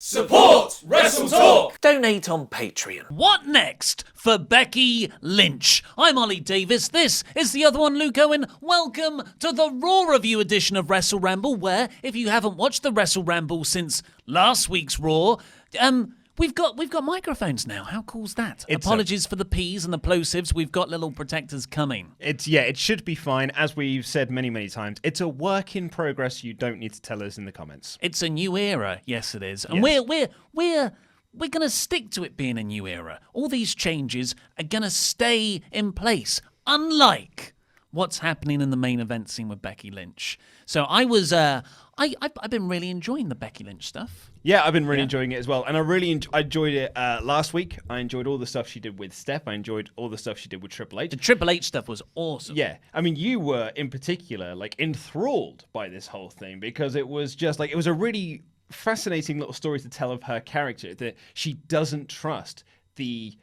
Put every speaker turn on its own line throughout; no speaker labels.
Support WrestleTalk!
Donate on Patreon.
What next for Becky Lynch? I'm Ollie Davis. This is the other one, Luke Owen. Welcome to the Raw review edition of WrestleRamble, where if you haven't watched the WrestleRamble since last week's Raw, we've got microphones now. How cool's that? Apologies for the P's and the plosives. We've got little protectors coming.
It should be fine. As we've said many times, it's a work in progress. You don't need to tell us in the comments.
It's a new era. Yes, it is. And
Yes.
we're going to stick to it being a new era. All these changes are going to stay in place, unlike what's happening in the main event scene with Becky Lynch. So I've been really enjoying the Becky Lynch stuff.
Yeah, I've been really enjoying it as well. And I really enjoyed it last week. I enjoyed all the stuff she did with Steph. I enjoyed all the stuff she did with Triple H.
The Triple H stuff was awesome.
Yeah. I mean, you were, in particular, enthralled by this whole thing because it was just, it was a really fascinating little story to tell of her character, that she doesn't trust the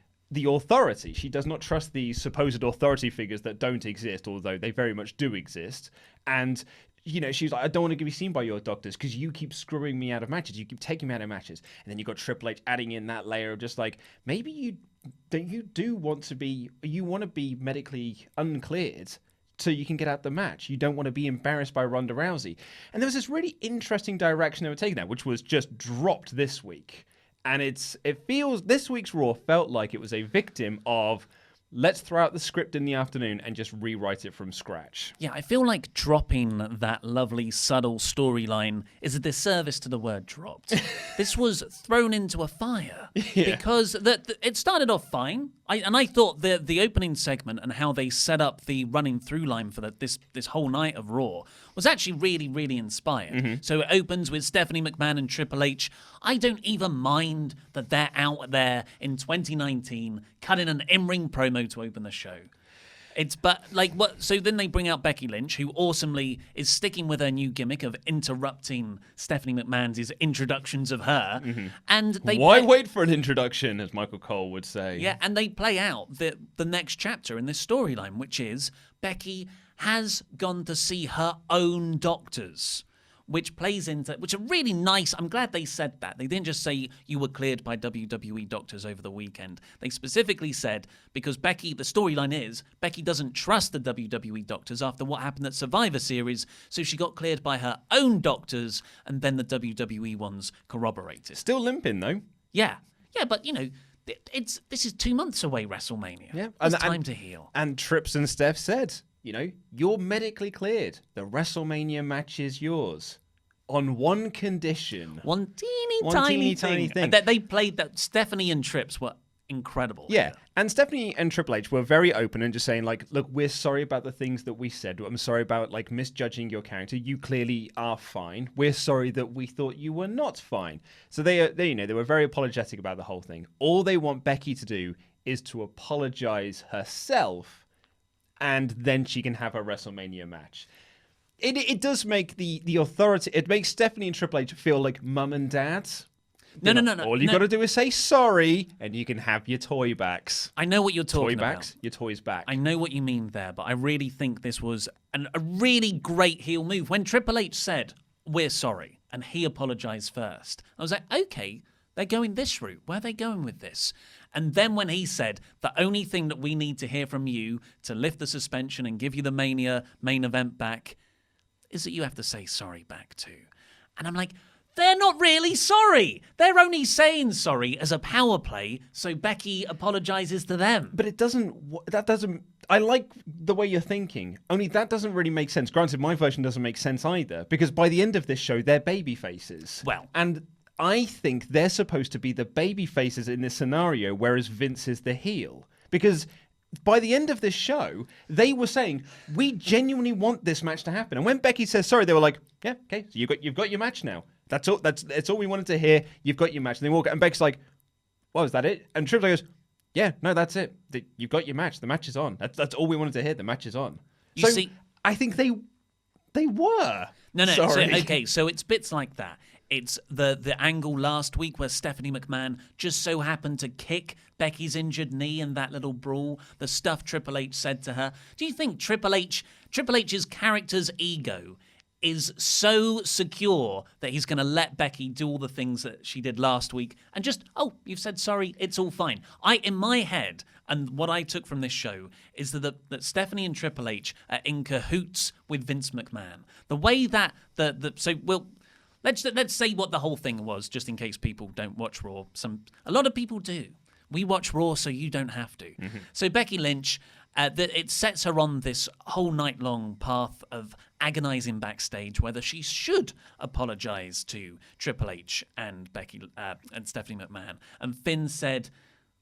authority. She does not trust the supposed authority figures that don't exist, although they very much do exist. And she's like, I don't want to be seen by your doctors because you keep screwing me out of matches. You keep taking me out of matches. And then you got Triple H adding in that layer of just maybe you want to be medically uncleared so you can get out the match. You don't want to be embarrassed by Ronda Rousey. And there was this really interesting direction they were taking that, which was just dropped this week. And this week's Raw felt like it was a victim of, let's throw out the script in the afternoon and just rewrite it from scratch.
Yeah, I feel like dropping that lovely, subtle storyline is a disservice to the word dropped. This was thrown into a fire because it started off fine. I thought the opening segment and how they set up the running through line for this whole night of Raw was actually really, really inspired. Mm-hmm. So it opens with Stephanie McMahon and Triple H. I don't even mind that they're out there in 2019 cutting an in-ring promo to open the show. So then they bring out Becky Lynch, who awesomely is sticking with her new gimmick of interrupting Stephanie McMahon's introductions of her. Mm-hmm. And
Why wait for an introduction, as Michael Cole would say?
Yeah, and they play out the next chapter in this storyline, which is Becky has gone to see her own doctors, which are really nice. I'm glad they said that. They didn't just say you were cleared by WWE doctors over the weekend. They specifically said, because the storyline is, Becky doesn't trust the WWE doctors after what happened at Survivor Series, so she got cleared by her own doctors, and then the WWE ones corroborated.
Still limping, though.
Yeah, but, this is 2 months away, WrestleMania.
Yeah.
It's time to heal.
And Trips and Steph said, you're medically cleared. The WrestleMania match is yours. On one condition.
One teeny tiny thing. And they played that. Stephanie and Trips were incredible.
Yeah. And Stephanie and Triple H were very open and just saying, look, we're sorry about the things that we said. I'm sorry about, misjudging your character. You clearly are fine. We're sorry that we thought you were not fine. So they were very apologetic about the whole thing. All they want Becky to do is to apologize herself, and then she can have her WrestleMania match. It does make the authority. It makes Stephanie and Triple H feel like mum and dad.
No.
All you got to do is say sorry, and you can have your toy backs.
I know what you're talking about.
Toy backs, your toys back.
I know what you mean there, but I really think this was a really great heel move. When Triple H said, "We're sorry," and he apologized first, I was like, okay, they're going this route. Where are they going with this? And then when he said, the only thing that we need to hear from you to lift the suspension and give you the Mania main event back is that you have to say sorry back too. And I'm like, they're not really sorry. They're only saying sorry as a power play so Becky apologizes to them.
But that doesn't, I like the way you're thinking, only that doesn't really make sense. Granted, my version doesn't make sense either, because by the end of this show, they're baby faces.
Well.
And I think they're supposed to be the baby faces in this scenario, whereas Vince is the heel. Because by the end of this show, they were saying, we genuinely want this match to happen. And when Becky says sorry, they were like, yeah, okay, so you've got your match now. That's all we wanted to hear. You've got your match. And they walk, and Becky's like, well, is that it? And Triple H goes, yeah, no, that's it. You've got your match. The match is on. That's all we wanted to hear. The match is on.
You see,
I think they were.
No.
Sorry.
So it's bits like that. It's the angle last week where Stephanie McMahon just so happened to kick Becky's injured knee in that little brawl. The stuff Triple H said to her. Do you think Triple H's character's ego is so secure that he's going to let Becky do all the things that she did last week and just, oh, you've said sorry, it's all fine. In my head, and what I took from this show is that Stephanie and Triple H are in cahoots with Vince McMahon. The way that let's say what the whole thing was, just in case people don't watch Raw. A lot of people do. We watch Raw, so you don't have to. Mm-hmm. So Becky Lynch, it sets her on this whole night-long path of agonizing backstage whether she should apologize to Triple H and Becky and Stephanie McMahon. And Finn said,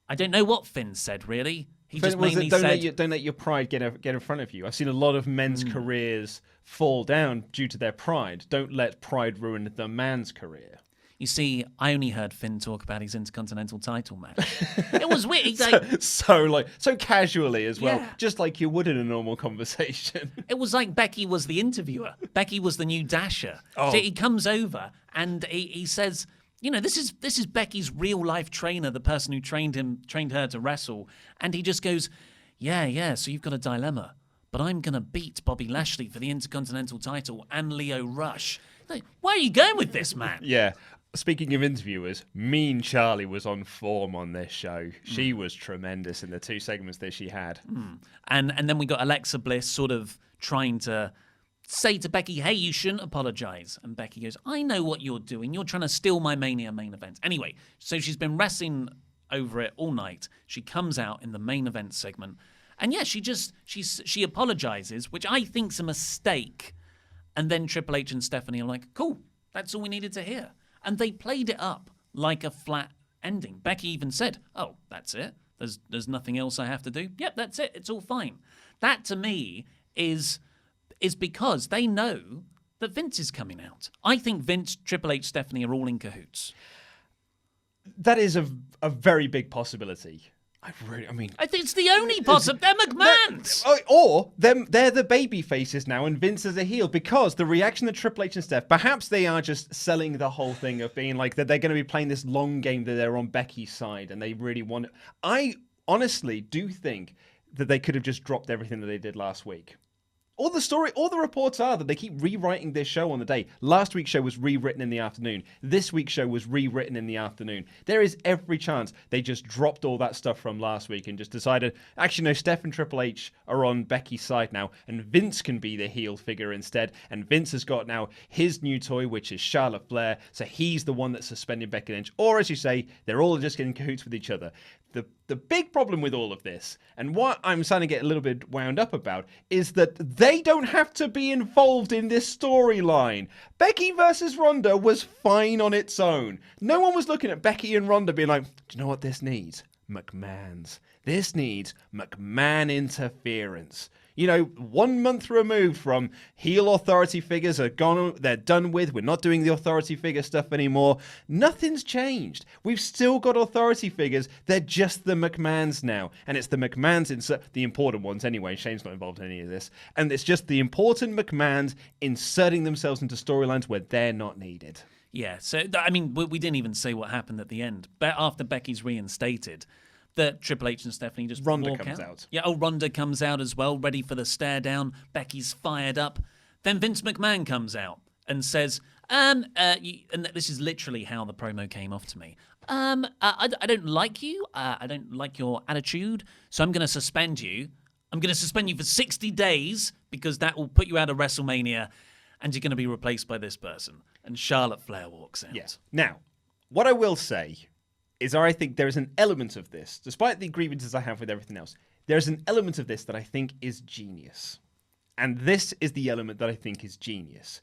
I don't know what Finn said, really. He just mainly said...
Don't let your pride get in front of you. I've seen a lot of men's careers fall down due to their pride. Don't let pride ruin the man's career.
You see, I only heard Finn talk about his Intercontinental title match. It was weird.
So casually as well, just like you would in a normal conversation.
It was like Becky was the interviewer. Becky was the new Dasher.
Oh.
So he comes over and he says, you know, this is Becky's real life trainer, the person who trained her to wrestle, and he just goes, yeah. So you've got a dilemma, but I'm gonna beat Bobby Lashley for the Intercontinental title and Leo Rush. Like, where are you going with this, man?
Yeah. Speaking of interviewers, Mean Charlie was on form on this show. She was tremendous in the 2 segments that she had.
And then we got Alexa Bliss sort of trying to say to Becky, hey, you shouldn't apologize. And Becky goes, I know what you're doing. You're trying to steal my Mania main event. Anyway, so she's been wrestling over it all night. She comes out in the main event segment. And yeah, she apologizes, which I think's a mistake. And then Triple H and Stephanie are like, cool, that's all we needed to hear. And they played it up like a flat ending. Becky even said, oh, that's it. There's nothing else I have to do. Yep, that's it. It's all fine. That, to me, is because they know that Vince is coming out. I think Vince, Triple H, Stephanie are all in cahoots.
That is a very big possibility. I think
it's the only possible. They're McMahon's.
Or they're the baby faces now, and Vince is a heel, because the reaction to Triple H and Steph, perhaps they are just selling the whole thing of being like that they're going to be playing this long game, that they're on Becky's side and they really want it. I honestly do think that they could have just dropped everything that they did last week. All the reports are that they keep rewriting this show on the day. Last week's show was rewritten in the afternoon. This week's show was rewritten in the afternoon. There is every chance they just dropped all that stuff from last week and just decided, actually, no, Steph and Triple H are on Becky's side now, and Vince can be the heel figure instead. And Vince has got now his new toy, which is Charlotte Flair, so he's the one that's suspending Becky Lynch. Or, as you say, they're all just getting cahoots with each other. The big problem with all of this, and what I'm starting to get a little bit wound up about, is that they don't have to be involved in this storyline. Becky versus Ronda was fine on its own. No one was looking at Becky and Ronda being like, do you know what this needs? McMahon's. This needs McMahon interference. You know, 1 month removed from heel authority figures are gone, they're done with, we're not doing the authority figure stuff anymore. Nothing's changed. We've still got authority figures, they're just the McMahons now. And it's the McMahons, the important ones anyway, Shane's not involved in any of this. And it's just the important McMahons inserting themselves into storylines where they're not needed.
Yeah, so, I mean, we didn't even say what happened at the end. But after Becky's reinstated, that Triple H and Stephanie just
Ronda comes out.
Yeah, Ronda comes out as well, ready for the stare down. Becky's fired up. Then Vince McMahon comes out and says, and this is literally how the promo came off to me. I don't like you. I don't like your attitude. So I'm going to suspend you. I'm going to suspend you for 60 days because that will put you out of WrestleMania, and you're going to be replaced by this person. And Charlotte Flair walks out.
Yeah. Now, what I will say is I think there is an element of this, despite the grievances I have with everything else, there's an element of this that I think is genius. And this is the element that I think is genius.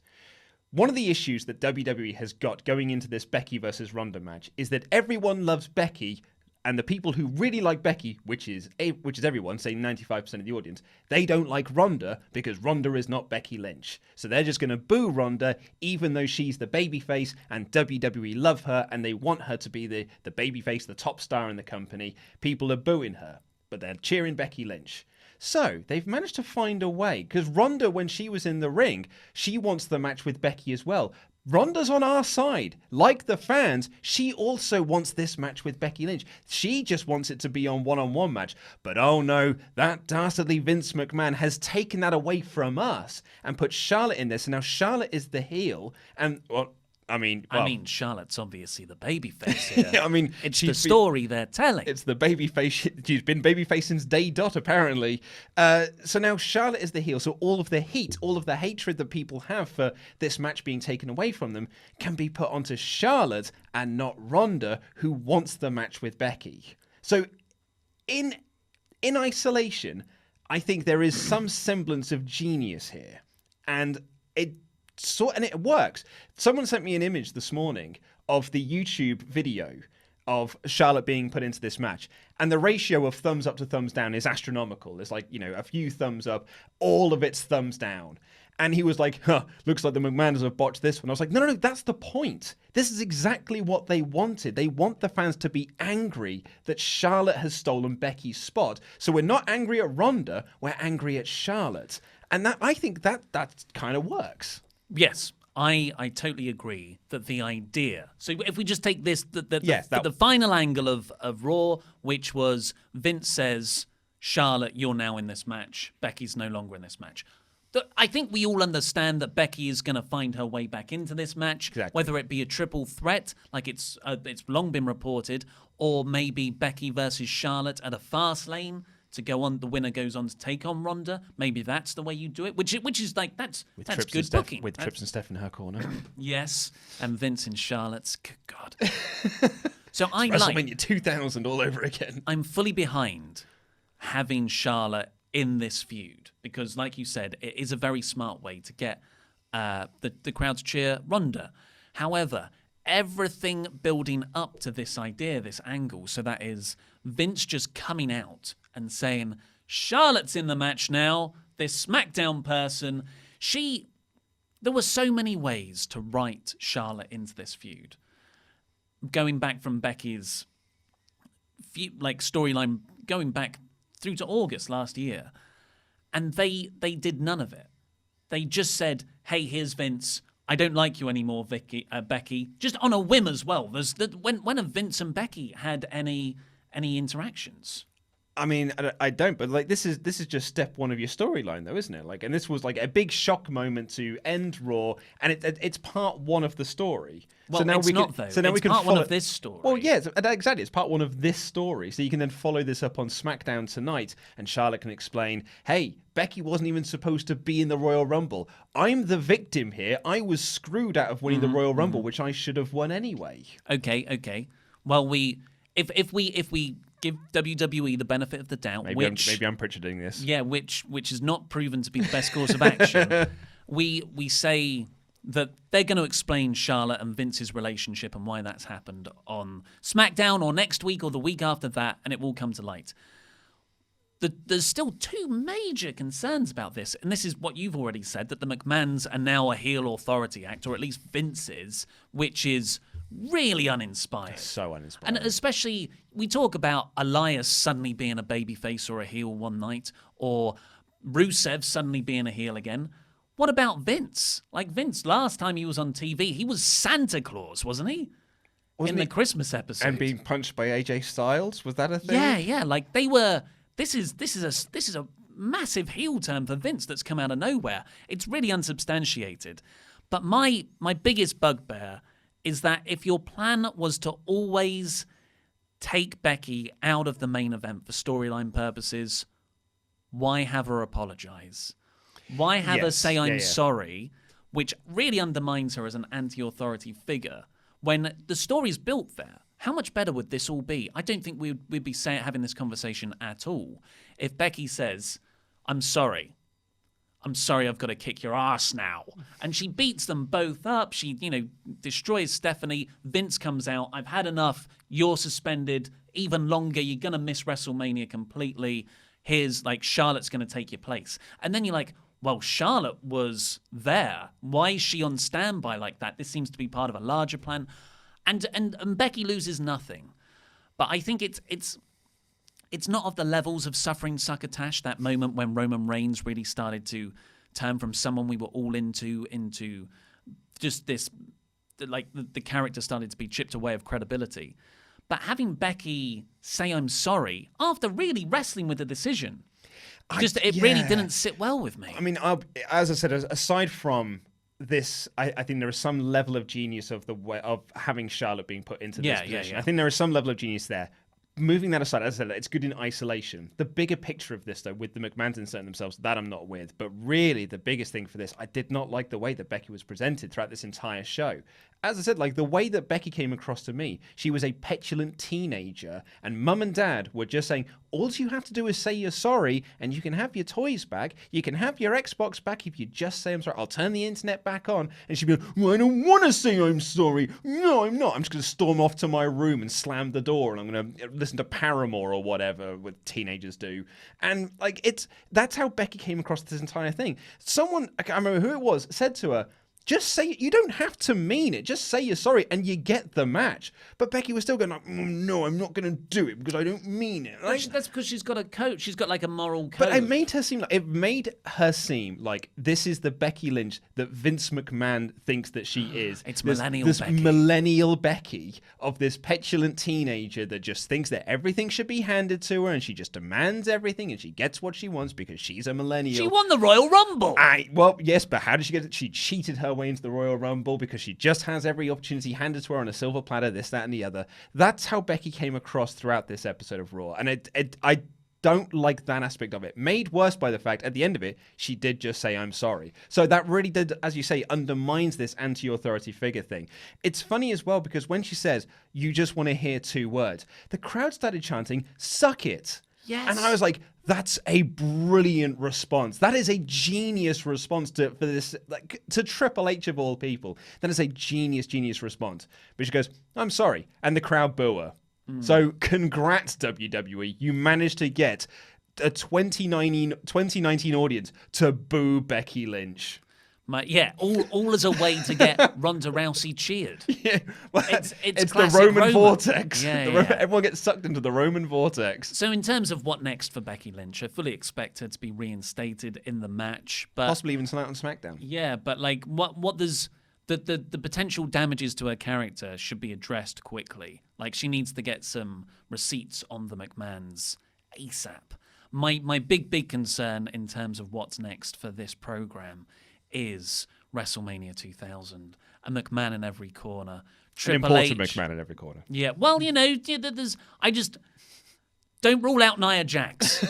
One of the issues that WWE has got going into this Becky versus Ronda match is that everyone loves Becky, and the people who really like Becky, which is everyone, say 95% of the audience, they don't like Ronda because Ronda is not Becky Lynch. So they're just going to boo Ronda, even though she's the babyface, and WWE love her, and they want her to be the babyface, the top star in the company. People are booing her, but they're cheering Becky Lynch. So they've managed to find a way, because Ronda, when she was in the ring, she wants the match with Becky as well. Ronda's on our side. Like the fans, she also wants this match with Becky Lynch. She just wants it to be on one-on-one match. But oh no, that dastardly Vince McMahon has taken that away from us and put Charlotte in this. And now Charlotte is the heel. And, well, I mean,
Charlotte's obviously the babyface here.
yeah, I mean,
it's the story they're telling.
It's the babyface. She's been babyface since day dot, apparently. So now Charlotte is the heel. So all of the heat, all of the hatred that people have for this match being taken away from them can be put onto Charlotte and not Ronda, who wants the match with Becky. So in isolation, I think there is some semblance of genius here. And it works. Someone sent me an image this morning of the YouTube video of Charlotte being put into this match, and the ratio of thumbs up to thumbs down is astronomical. It's like, a few thumbs up, all of it's thumbs down. And he was like, looks like the McMahons have botched this one. I was like, no, that's the point. This is exactly what they wanted. They want the fans to be angry that Charlotte has stolen Becky's spot. So we're not angry at Ronda, we're angry at Charlotte. And I think that kind of works.
Yes, I totally agree that the idea. So if we just take this, the final angle of Raw, which was Vince says, Charlotte, you're now in this match. Becky's no longer in this match. I think we all understand that Becky is going to find her way back into this match, whether it be a triple threat, like it's long been reported, or maybe Becky versus Charlotte at a Fastlane. To go on, the winner goes on to take on Ronda. Maybe that's the way you do it, which is like that's good booking.
With Trips and Steph in her corner.
Yes, and Vince and Charlotte's. Good God. So
WrestleMania 2000 all over again.
I'm fully behind having Charlotte in this feud because, like you said, it is a very smart way to get the crowd to cheer Ronda. However, everything building up to this idea, this angle, so that is Vince just coming out and saying, Charlotte's in the match now, this SmackDown person. There were so many ways to write Charlotte into this feud. Going back from Becky's storyline, going back through to August last year. And they did none of it. They just said, hey, here's Vince. I don't like you anymore, Becky. Just on a whim as well. When have Vince and Becky had any interactions?
I mean, I don't, but this is just step one of your storyline, though, isn't it? And this was a big shock moment to end Raw, and it's part one of the story.
Well, so now it's not, though. So now it's part one of this story.
Well, yeah, exactly. It's part one of this story. So you can then follow this up on SmackDown tonight, and Charlotte can explain, hey, Becky wasn't even supposed to be in the Royal Rumble. I'm the victim here. I was screwed out of winning the Royal Rumble, which I should have won anyway.
Okay. Well, if we give WWE the benefit of the doubt,
maybe I'm Pritcharding this.
Yeah, which is not proven to be the best course of action. we say that they're going to explain Charlotte and Vince's relationship and why that's happened on SmackDown or next week or the week after that, and it will come to light. There's still two major concerns about this, and this is what you've already said, that the McMahons are now a heel authority act, or at least Vince is, which is really uninspired.
So uninspired.
And especially, we talk about Elias suddenly being a babyface or a heel one night, or Rusev suddenly being a heel again. What about Vince? Vince, last time he was on TV, he was Santa Claus, wasn't he? In the Christmas episode.
And being punched by AJ Styles? Was that a thing?
Yeah. They were... This is a massive heel turn for Vince that's come out of nowhere. It's really unsubstantiated. But my biggest bugbear is that if your plan was to always take Becky out of the main event for storyline purposes, why have her apologize? Why have her say I'm sorry, which really undermines her as an anti-authority figure, when the story's built there? How much better would this all be? I don't think we'd be having this conversation at all if Becky says, I'm sorry, I've got to kick your ass now. And she beats them both up. She, destroys Stephanie. Vince comes out. I've had enough. You're suspended even longer. You're going to miss WrestleMania completely. Here's Charlotte's going to take your place. And then you're like, well, Charlotte was there. Why is she on standby like that? This seems to be part of a larger plan. And Becky loses nothing. But I think it's not of the levels of suffering succotash, that moment when Roman Reigns really started to turn from someone we were all into just this the character started to be chipped away of credibility. But having Becky say I'm sorry after really wrestling with the decision, really didn't sit well with me.
I mean, as I said, aside from this, I think there is some level of genius of the way of having Charlotte being put into this position. I think there is some level of genius there. Moving that aside, as I said, it's good in isolation. The bigger picture of this, though, with the McMahons inserting themselves, that I'm not with. But really, the biggest thing for this, I did not like the way that Becky was presented throughout this entire show. As I said, like, the way that Becky came across to me, she was a petulant teenager, and Mum and Dad were just saying, all you have to do is say you're sorry, and you can have your toys back, you can have your Xbox back if you just say I'm sorry. I'll turn the internet back on. And she'd be like, well, I don't want to say I'm sorry. No, I'm not. I'm just going to storm off to my room and slam the door, and I'm going to listen to Paramore or whatever what teenagers do. And, like, that's how Becky came across this entire thing. Someone, I can't remember who it was, said to her, just say it. You don't have to mean it. Just say you're sorry and you get the match. But Becky was still going like, no, I'm not going to do it because I don't mean it. Like,
that's because she's got a code. She's got like a moral code.
But it made her seem like this is the Becky Lynch that Vince McMahon thinks that she is.
It's
this
Becky.
Millennial Becky of this petulant teenager that just thinks that everything should be handed to her and she just demands everything and she gets what she wants because she's a millennial.
She won the Royal Rumble.
Well, yes, but how did she get it? She cheated her way into the Royal Rumble because she just has every opportunity handed to her on a silver platter, this, that, and the other. That's how Becky came across throughout this episode of Raw. And I don't like that aspect of it. Made worse by the fact, at the end of it, she did just say, I'm sorry. So that really did, as you say, undermines this anti-authority figure thing. It's funny as well because when she says, you just want to hear two words, the crowd started chanting, suck it.
Yes.
And I was like, that's a brilliant response. That is a genius response to Triple H of all people. That is a genius response. But she goes, I'm sorry. And the crowd boo her. So congrats, WWE. You managed to get a 2019 audience to boo Becky Lynch.
All as a way to get Ronda Rousey cheered.
Yeah, well, it's the
Roman
vortex.
Yeah.
Everyone gets sucked into the Roman vortex.
So in terms of what next for Becky Lynch, I fully expect her to be reinstated in the match, but
possibly even tonight on SmackDown.
Yeah, but like what does the potential damages to her character should be addressed quickly. Like she needs to get some receipts on the McMahons ASAP. My big concern in terms of what's next for this program is WrestleMania 2000, a McMahon in every corner.
An important McMahon in every corner.
Yeah, well, I just don't rule out Nia Jax.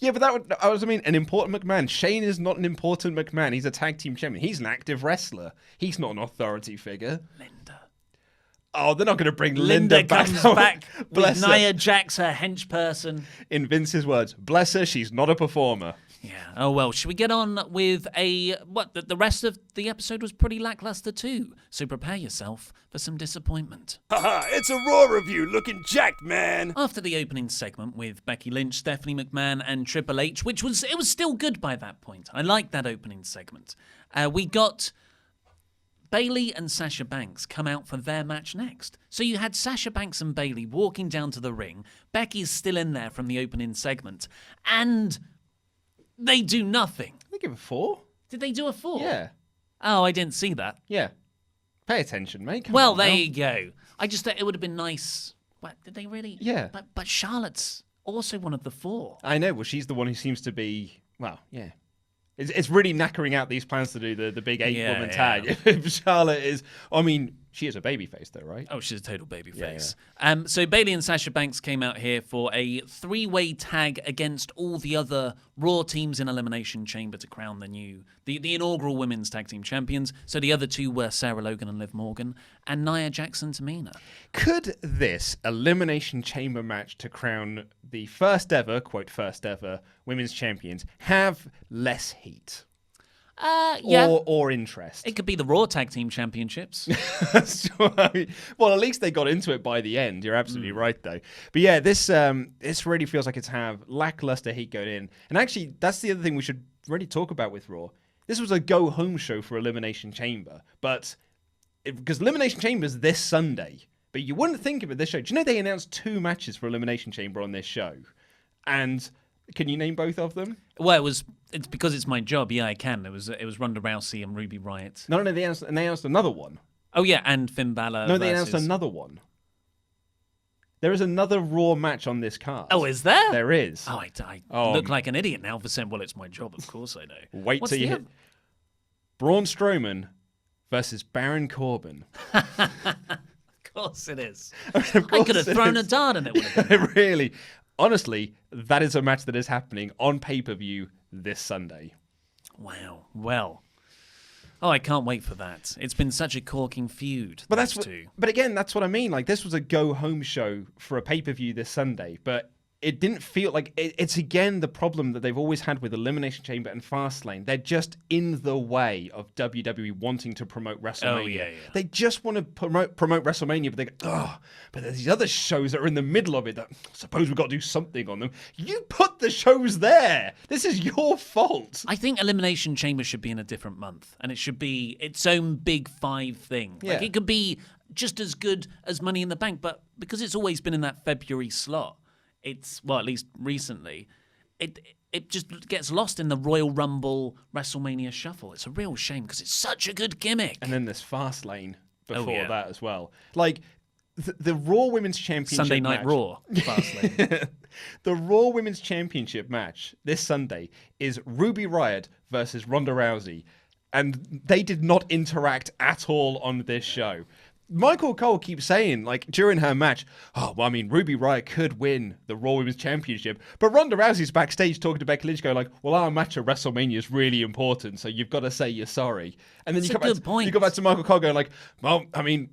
Yeah, but an important McMahon. Shane is not an important McMahon. He's a tag team champion. He's an active wrestler. He's not an authority figure.
Linda.
Oh, they're not going to bring Linda back.
Comes back with Nia Jax, her hench person.
In Vince's words, bless her, she's not a performer.
Yeah. Oh, well, should we get on with the rest of the episode was pretty lackluster too, so prepare yourself for some disappointment.
Haha, it's a Raw review looking jacked, man.
After the opening segment with Becky Lynch, Stephanie McMahon and Triple H, it was still good by that point. I liked that opening segment. We got Bayley and Sasha Banks come out for their match next. So you had Sasha Banks and Bayley walking down to the ring. Becky's still in there from the opening segment. And they do nothing.
They give a 4.
Did they do a 4?
Yeah.
Oh, I didn't see that.
Yeah. Pay attention, mate. Come
well,
on
there
now.
you go. I just thought it would have been nice. What, did they really?
Yeah.
But Charlotte's also one of the 4.
I know. Well, she's the one who seems to be, well, yeah. It's really knackering out these plans to do the big 8-woman tag. If Charlotte is, I mean, she is a babyface though, right?
Oh, she's a total babyface. Yeah. So Bayley and Sasha Banks came out here for a 3-way tag against all the other Raw teams in Elimination Chamber to crown the inaugural women's tag team champions. So the other 2 were Sarah Logan and Liv Morgan, and Nia Jax and Tamina.
Could this Elimination Chamber match to crown the first ever, quote, first ever women's champions have less heat?
Yeah.
Or interest.
It could be the Raw Tag Team Championships.
Well, at least they got into it by the end. You're absolutely right, though. But yeah, this really feels like it's have lackluster heat going in. And actually, that's the other thing we should really talk about with Raw. This was a go-home show for Elimination Chamber. But because Elimination Chamber is this Sunday. But you wouldn't think of it this show. Do you know they announced 2 matches for Elimination Chamber on this show? And can you name both of them?
Well, it's because it's my job. Yeah, I can. It was Ronda Rousey and Ruby Riott.
No, they announced another one.
Oh, yeah, and Finn Balor
No, they
versus...
announced another one. There is another Raw match on this card.
Oh, is there?
There is.
Oh, I look like an idiot now for saying, well, it's my job. Of course I know.
Wait
What's
till you
the
hit Braun Strowman versus Baron Corbin.
Of course it is.
Of
I
course
could have
it
thrown a
is.
dart and it would have been.
Really. Honestly, that is a match that is happening on pay-per-view this Sunday.
Wow. Well. Oh, I can't wait for that. It's been such a corking feud.
But
those
that's
two.
But again, that's what I mean. Like, this was a go-home show for a pay-per-view this Sunday, but it didn't feel like it's again the problem that they've always had with Elimination Chamber and Fastlane. They're just in the way of WWE wanting to promote WrestleMania.
Oh, yeah.
They just want to promote WrestleMania, but they go, oh, but there's these other shows that are in the middle of it that suppose we've got to do something on them. You put the shows there. This is your fault.
I think Elimination Chamber should be in a different month, and it should be its own big 5 thing. Like,
Yeah.
it could be just as good as Money in the Bank, but because it's always been in that February slot, it's, well, at least recently, it just gets lost in the Royal Rumble WrestleMania shuffle. It's a real shame because it's such a good gimmick.
And then there's Fastlane before
yeah.
that as well. Like, the Raw Women's Championship
Sunday Night
match,
Raw. Fastlane.
The Raw Women's Championship match this Sunday is Ruby Riott versus Ronda Rousey. And they did not interact at all on this show. Michael Cole keeps saying, like, during her match, oh, well, I mean, Ruby Riott could win the Raw Women's Championship. But Ronda Rousey's backstage talking to Becky Lynch going like, well, our match at WrestleMania is really important, so you've got to say you're sorry. And then
That's
you
a
come,
good point.
you go back to Michael Cole going like, well, I mean,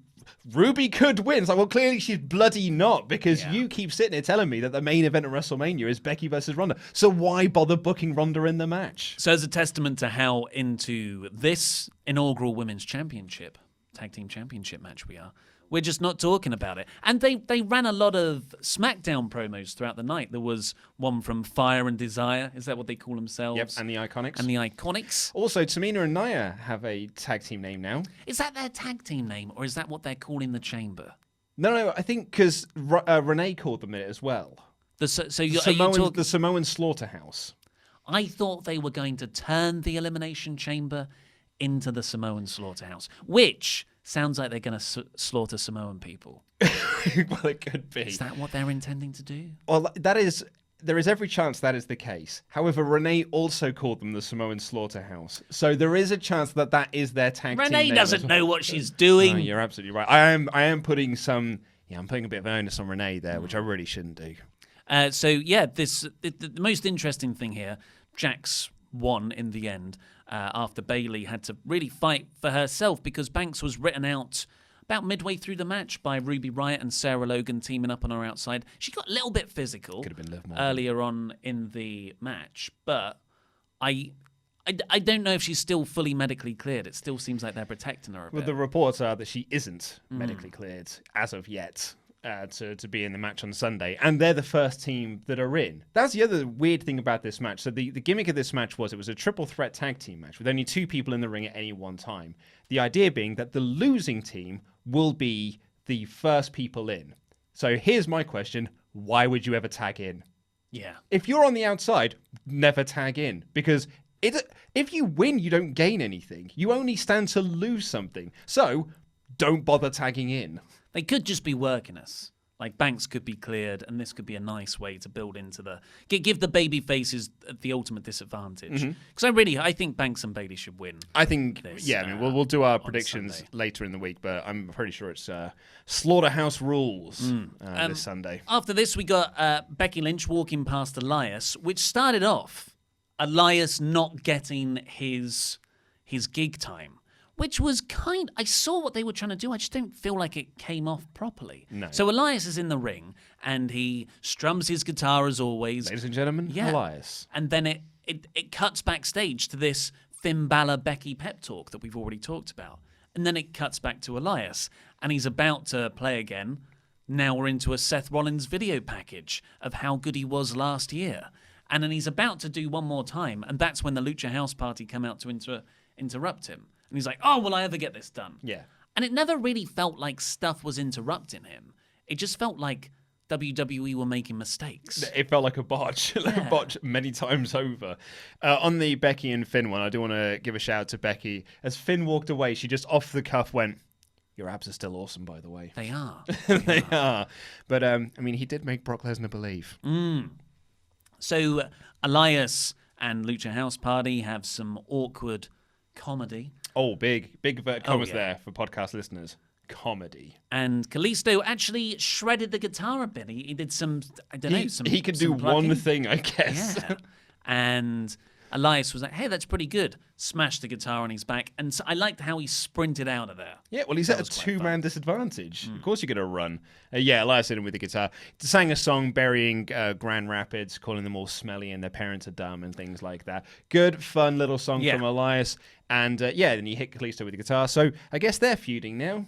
Ruby could win. It's like, well, clearly she's bloody not, because you keep sitting here telling me that the main event at WrestleMania is Becky versus Ronda. So why bother booking Ronda in the match?
So as a testament to how into this inaugural Women's Championship, Tag Team Championship match we are, we're just not talking about it. And they ran a lot of SmackDown promos throughout the night. There was one from Fire and Desire. Is that what they call themselves?
Yep, and the Iconics.
And the Iconics.
Also, Tamina and Nia have a tag team name now.
Is that their tag team name, or is that what they're calling the Chamber?
No, I think because Renee called them it as well.
The
Samoan Slaughterhouse.
I thought they were going to turn the Elimination Chamber into the Samoan Slaughterhouse, which sounds like they're going to slaughter Samoan people.
Well, it could be.
Is that what they're intending to do?
Well, there is every chance that is the case. However, Renee also called them the Samoan Slaughterhouse. So there is a chance that that is their tag team
Renee
name
doesn't
as well.
know what she's doing.
No, you're absolutely right. I am putting some... Yeah, I'm putting a bit of onus on Renee there, which I really shouldn't do.
The most interesting thing here, Jax won in the end after Bayley had to really fight for herself because Banks was written out about midway through the match by Ruby Riott and Sarah Logan teaming up on her outside. She got a little bit physical
Could have been a little more.
earlier on in the match, but I don't know if she's still fully medically cleared. It still seems like they're protecting her a
Well,
bit.
the reports are that she isn't medically cleared as of yet to be in the match on Sunday, and they're the first team that are in. That's the other weird thing about this match. So the gimmick of this match was it was a triple threat tag team match with only 2 people in the ring at any one time. The idea being that the losing team will be the first people in. So here's my question. Why would you ever tag in?
Yeah.
If you're on the outside, never tag in, because if you win, you don't gain anything. You only stand to lose something. So don't bother tagging in.
They could just be working us. Like, Banks could be cleared, and this could be a nice way to build into the... Give the baby faces the ultimate disadvantage. Because I think Banks and Bayley should win.
I think,
this,
we'll do our
on
predictions
Sunday.
later in the week, but I'm pretty sure it's Slaughterhouse Rules this Sunday.
After this, we got Becky Lynch walking past Elias, which started off Elias not getting his gig time. Which was I saw what they were trying to do. I just don't feel like it came off properly.
No.
So Elias is in the ring, and he strums his guitar as always.
Ladies and gentlemen, Elias.
And then it cuts backstage to this Finn Balor Becky pep talk that we've already talked about. And then it cuts back to Elias, and he's about to play again. Now we're into a Seth Rollins video package of how good he was last year. And then he's about to do one more time, and that's when the Lucha House Party come out to interrupt him. And he's like, oh, will I ever get this done?
Yeah.
And it never really felt like stuff was interrupting him. It just felt like WWE were making mistakes.
It felt like a botch, a botch many times over. On the Becky and Finn one, I do want to give a shout out to Becky. As Finn walked away, she just off the cuff went, Your abs are still awesome, by the way.
They are.
They are. But, I mean, he did make Brock Lesnar believe.
So Elias and Lucha House Party have some awkward comedy.
Oh, big commas
yeah.
there for podcast listeners. Comedy.
And Kalisto actually shredded the guitar a bit. He did some, I don't know, some
He could
some
do one
plucking.
thing, I guess.
Yeah. And Elias was like, hey, that's pretty good. Smashed the guitar on his back. And so I liked how he sprinted out of there.
Yeah, well, he's
That
at a
was quite
two-man disadvantage. Of course you're going to run. Yeah, Elias hit him with the guitar. Sang a song burying Grand Rapids, calling them all smelly and their parents are dumb and things like that. Good, fun little song
Yeah.
from Elias. And, then he hit Kalisto with the guitar. So I guess they're feuding now.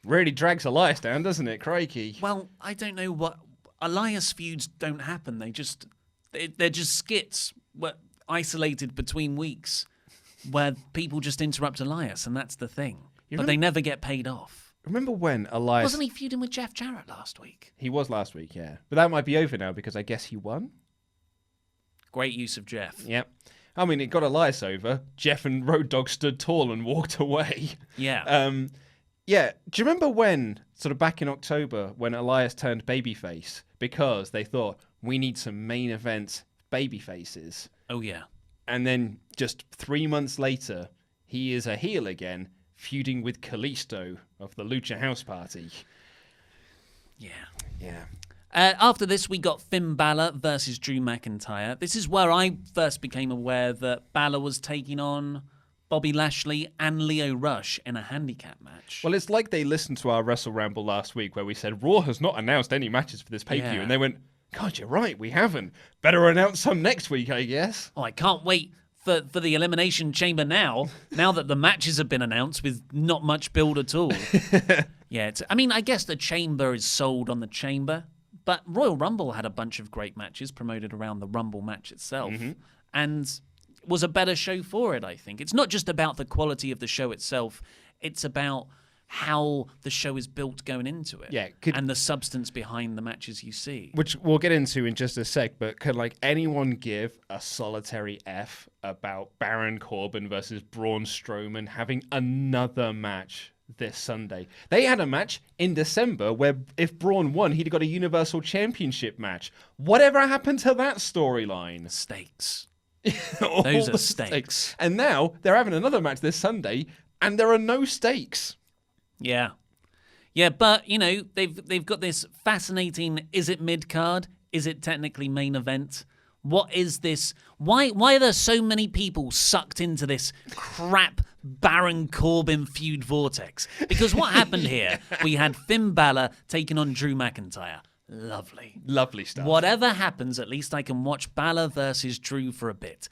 Really drags Elias down, doesn't it? Crikey.
Well, I don't know what... Elias feuds don't happen. They're just skits isolated between weeks where people just interrupt Elias, and that's the thing. But they never get paid off.
Remember when Elias...
Wasn't he feuding with Jeff Jarrett last week?
He was last week, yeah. But that might be over now because I guess he won?
Great use of Jeff.
Yep. I mean, it got Elias over. Jeff and Road Dogg stood tall and walked away.
Yeah.
Yeah. Do you remember when, sort of back in October, when Elias turned babyface? Because they thought, we need some main event babyfaces.
Oh, yeah.
And then just 3 months later, he is a heel again, feuding with Kalisto of the Lucha House Party.
Yeah.
Yeah.
After this, we got Finn Balor versus Drew McIntyre. This is where I first became aware that Balor was taking on Bobby Lashley and Lio Rush in a handicap match.
Well, it's like they listened to our WrestleRamble last week where we said, Raw has not announced any matches for this pay-per-view.
Yeah.
And they went, God, you're right, we haven't. Better announce some next week, I guess.
Oh, I can't wait for the Elimination Chamber now that the matches have been announced with not much build at all. Yeah, I mean, I guess the Chamber is sold on the Chamber, but Royal Rumble had a bunch of great matches promoted around the Rumble match itself, and was a better show for it, I think. It's not just about the quality of the show itself, it's about how the show is built going into it.
Yeah,
and the substance behind the matches you see.
Which we'll get into in just a sec, but could anyone give a solitary F about Baron Corbin versus Braun Strowman having another match this Sunday? They had a match in December where if Braun won, he'd have got a Universal Championship match. Whatever happened to that storyline?
Stakes.
All
Those are
the
stakes.
And now they're having another match this Sunday, and there are no stakes.
Yeah. Yeah, but, they've got this fascinating, is it mid-card? Is it technically main event? What is this? Why are there so many people sucked into this crap Baron Corbin feud vortex? Because what happened here, we had Finn Balor taking on Drew McIntyre. Lovely.
Lovely stuff.
Whatever happens, at least I can watch Balor versus Drew for a bit.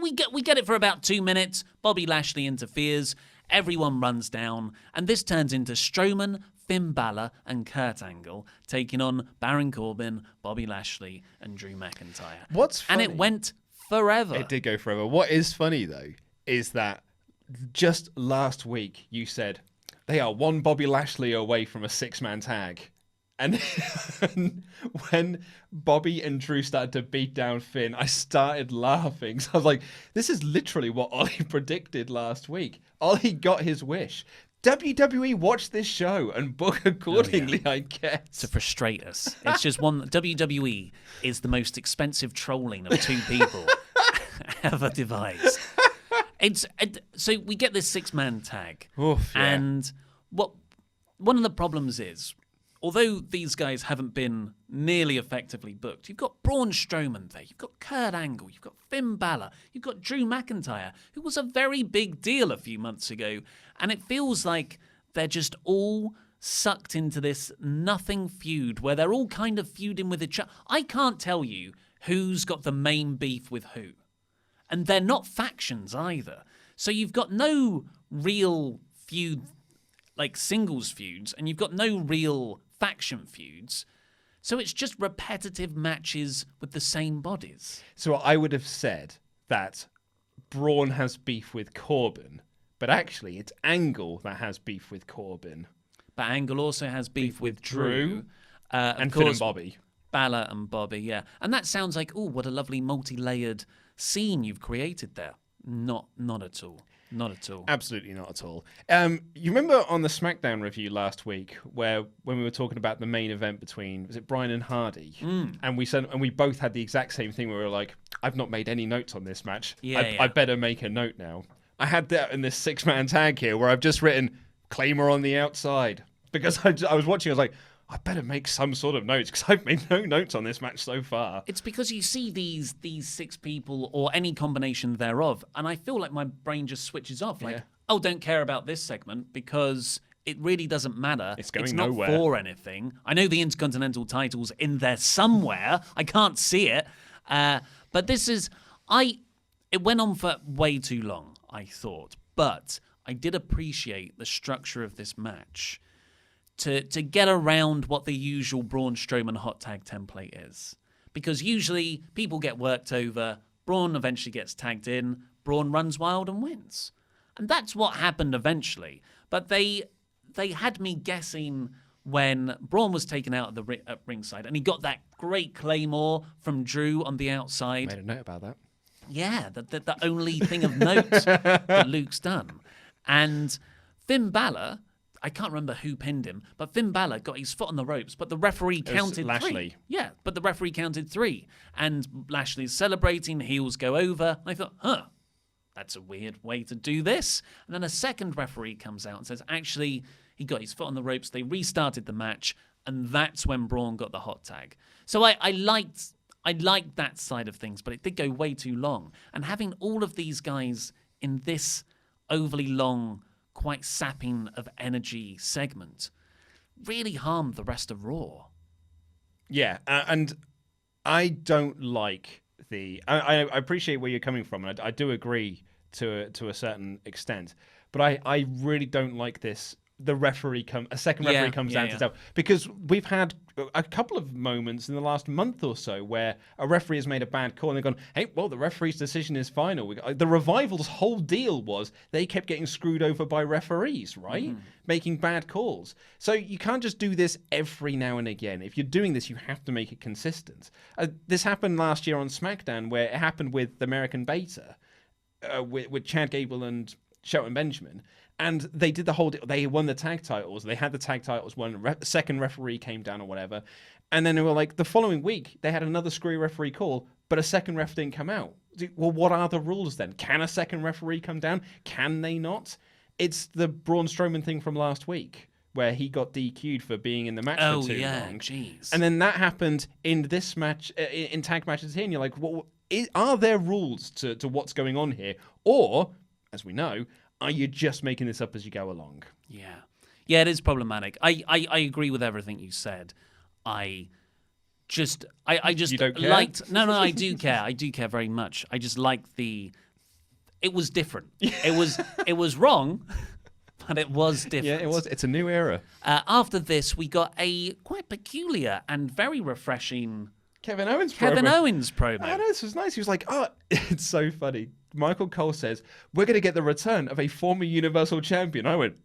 We get it for about 2 minutes. Bobby Lashley interferes. Everyone runs down. And this turns into Strowman, Finn Balor, and Kurt Angle taking on Baron Corbin, Bobby Lashley, and Drew McIntyre.
What's funny?
And it went forever.
It did go forever. What is funny, though, is that just last week you said they are one Bobby Lashley away from a 6-man tag. And when Bobby and Drew started to beat down Finn, I started laughing. So I was like, this is literally what Ollie predicted last week. Ollie got his wish. WWE watched this show and book accordingly, I guess.
To frustrate us. It's just WWE is the most expensive trolling of 2 people ever devised. So we get this 6-man tag.
Oof, yeah.
And one of the problems is, although these guys haven't been nearly effectively booked, you've got Braun Strowman there, you've got Kurt Angle, you've got Finn Balor, you've got Drew McIntyre, who was a very big deal a few months ago, and it feels like they're just all sucked into this nothing feud where they're all kind of feuding with each other. I can't tell you who's got the main beef with who, and they're not factions either. So you've got no real feud, like singles feuds, and you've got no real faction feuds. So it's just repetitive matches with the same bodies.
So I would have said that Braun has beef with Corbin, but actually it's Angle that has beef with Corbin.
But Angle also has beef with Drew.
And
of
Finn
course,
and Bobby.
Balor and Bobby, yeah. And that sounds like, oh, what a lovely multi-layered scene you've created there. Not at all. Not at all.
Absolutely not at all. You remember on the SmackDown review last week when we were talking about the main event between, was it Bryan and Hardy? And we both had the exact same thing where we were like, I've not made any notes on this match. I better make a note now. I had that in this 6-man tag here where I've just written Claimer on the outside. Because I was watching, I was like, I better make some sort of notes because I've made no notes on this match so far.
It's because you see these 6 people or any combination thereof, and I feel like my brain just switches off. Like, oh, don't care about this segment because it really doesn't matter.
It's going
nowhere.
Not
for anything. I know the Intercontinental title's in there somewhere. I can't see it. But this is... It went on for way too long, I thought. But I did appreciate the structure of this match to get around what the usual Braun Strowman hot tag template is. Because usually people get worked over, Braun eventually gets tagged in, Braun runs wild and wins. And that's what happened eventually. But they had me guessing when Braun was taken out of the ringside and he got that great Claymore from Drew on the outside.
Made a note about that.
Yeah, the only thing of note that Luke's done. And Finn Balor... I can't remember who pinned him, but Finn Balor got his foot on the ropes, but the referee counted
Lashley.
3. Yeah, but the referee counted 3. And Lashley's celebrating, heels go over. And I thought, that's a weird way to do this. And then a second referee comes out and says, actually, he got his foot on the ropes. They restarted the match, and that's when Braun got the hot tag. So I liked that side of things, but it did go way too long. And having all of these guys in this overly long, quite sapping of energy segment really harmed the rest of Raw.
Yeah, and I don't like I appreciate where you're coming from, and I do agree to a certain extent, but I really don't like this. A second referee comes down to tell, because we've had a couple of moments in the last month or so where a referee has made a bad call and they've gone, hey, well, the referee's decision is final. The Revival's whole deal was they kept getting screwed over by referees, right? Making bad calls. So you can't just do this every now and again. If you're doing this, you have to make it consistent. This happened last year on SmackDown where it happened with the American Beta, with Chad Gable and Shelton Benjamin. And they did the whole deal. They won the tag titles. They had the tag titles when the second referee came down or whatever. And then they were like, the following week, they had another screwy referee call, but a second ref didn't come out. Well, what are the rules then? Can a second referee come down? Can they not? It's the Braun Strowman thing from last week, where he got DQ'd for being in the match for too long.
Jeez.
And then that happened in this match, in tag matches here, and you're like, are there rules to what's going on here? Or, as we know, are you just making this up as you go along?
Yeah, it is problematic. I agree with everything you said. I just
You don't care?
liked. No, I do care. I do care very much. I just liked it was different. It was wrong, but it was different.
Yeah, it was. It's a new era.
After this, we got a quite peculiar and very refreshing
Kevin Owens promo. I know, this was nice. He was like, it's so funny. Michael Cole says, we're going to get the return of a former Universal Champion. I went,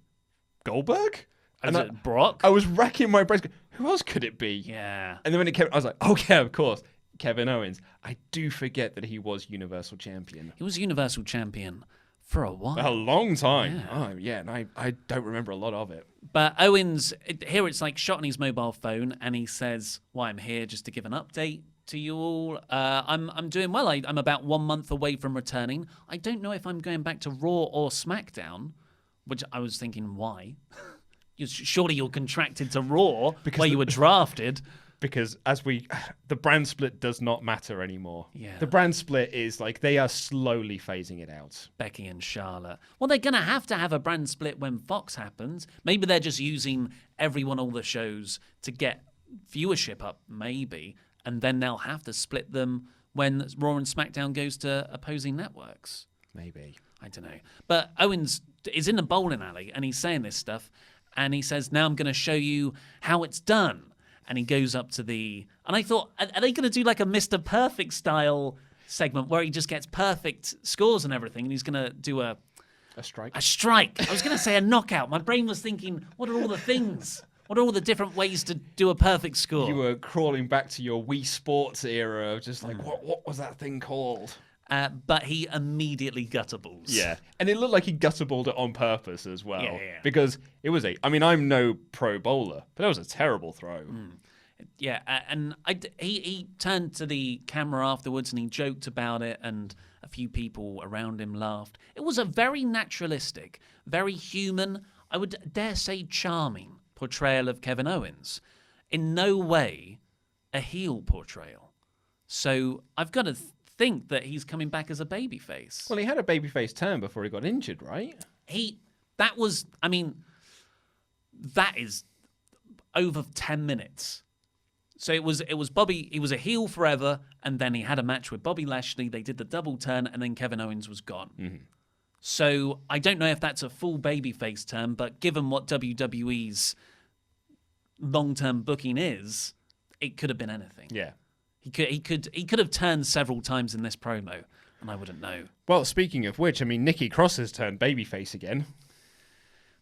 Goldberg?
And Brock?
I was racking my brains. Who else could it be?
Yeah.
And then when it came, I was like, okay, of course. Kevin Owens. I do forget that he was Universal Champion.
He was Universal Champion for a while.
A long time.
Yeah.
Oh, yeah. And I don't remember a lot of it.
But Owens, here it's like shot on his mobile phone, and he says, well, I'm here just to give an update to you all. I'm doing well. I'm about 1 month away from returning. I don't know if I'm going back to Raw or SmackDown, which I was thinking, why? Surely you're contracted to Raw where you were drafted.
Because the brand split does not matter anymore.
Yeah.
The brand split is like, they are slowly phasing it out.
Becky and Charlotte. Well, they're going to have a brand split when Fox happens. Maybe they're just using everyone, all the shows to get viewership up, maybe. And then they'll have to split them when Raw and SmackDown goes to opposing networks.
Maybe.
I don't know. But Owens is in the bowling alley and he's saying this stuff. And he says, now I'm going to show you how it's done. And he goes up to and I thought, are they going to do like a Mr. Perfect style segment where he just gets perfect scores and everything? And he's going to do a
strike.
A strike. I was going to say a knockout. My brain was thinking, what are all the things? What are all the different ways to do a perfect score?
You were crawling back to your Wii Sports era of just like, what was that thing called?
but he immediately gutterballs.
Yeah, and it looked like he gutterballed it on purpose as well.
Yeah.
Because it was I'm no pro bowler, but that was a terrible throw.
Yeah, and he turned to the camera afterwards and he joked about it, and a few people around him laughed. It was a very naturalistic, very human, I would dare say charming portrayal of Kevin Owens. In no way a heel portrayal. So I've got to think that he's coming back as a babyface.
Well, he had a babyface turn before he got injured, right?
That is over 10 minutes. So it was Bobby, he was a heel forever, and then he had a match with Bobby Lashley, they did the double turn, and then Kevin Owens was gone. Mm-hmm. So I don't know if that's a full babyface turn, but given what WWE's long-term booking is, it could have been anything.
Yeah.
He could have turned several times in this promo, and I wouldn't know.
Well, speaking of which, Nikki Cross has turned babyface again.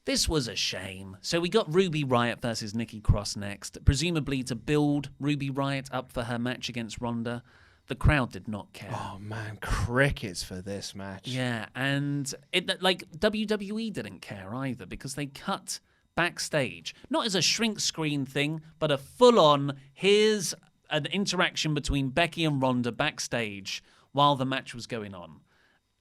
This was a shame. So we got Ruby Riott versus Nikki Cross next, presumably to build Ruby Riott up for her match against Ronda. The crowd did not care.
Oh man, crickets for this match.
Yeah, and WWE didn't care either because they cut backstage, not as a shrink screen thing, but a full-on, here's an interaction between Becky and Ronda backstage while the match was going on.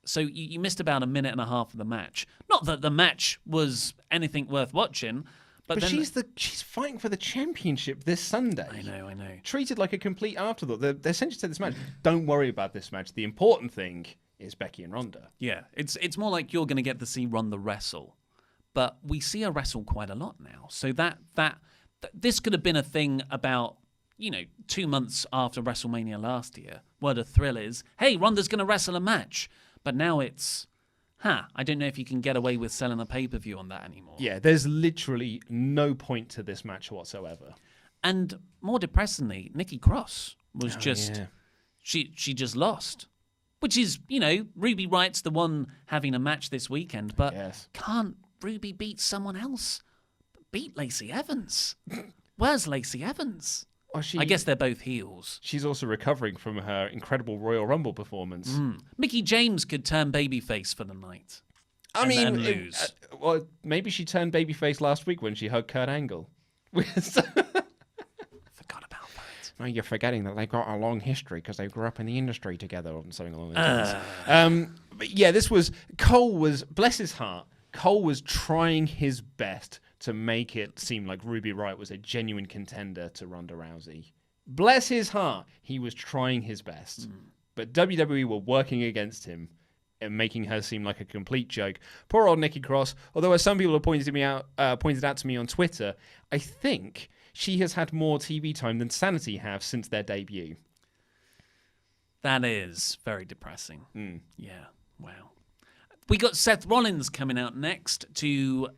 So you missed about a minute and a half of the match. Not that the match was anything worth watching, but then
she's fighting for the championship this Sunday.
I know.
Treated like a complete afterthought. They essentially said this match, don't worry about this match. The important thing is Becky and Ronda.
Yeah, it's more like you're going to get to see Ronda wrestle. But we see her wrestle quite a lot now. So that this could have been a thing about, 2 months after WrestleMania last year, where the thrill is, hey, Ronda's going to wrestle a match. But now it's, I don't know if you can get away with selling a pay-per-view on that anymore.
Yeah, there's literally no point to this match whatsoever.
And more depressingly, Nikki Cross was she just lost. Which is, Ruby Riott's the one having a match this weekend, but can't Ruby beat someone else? Beat Lacey Evans. Where's Lacey Evans? I guess they're both heels.
She's also recovering from her incredible Royal Rumble performance.
Mickie James could turn babyface for the night. And lose.
Well, maybe she turned babyface last week when she hugged Kurt Angle.
Forgot about that.
No, you're forgetting that they got a long history because they grew up in the industry together or something along those lines. But yeah, Cole was, bless his heart, Cole was trying his best to make it seem like Ruby Riott was a genuine contender to Ronda Rousey. Bless his heart, he was trying his best. But WWE were working against him and making her seem like a complete joke. Poor old Nikki Cross, although as some people have pointed out to me on Twitter, I think she has had more TV time than Sanity have since their debut.
That is very depressing. Yeah, wow. We got Seth Rollins coming out next to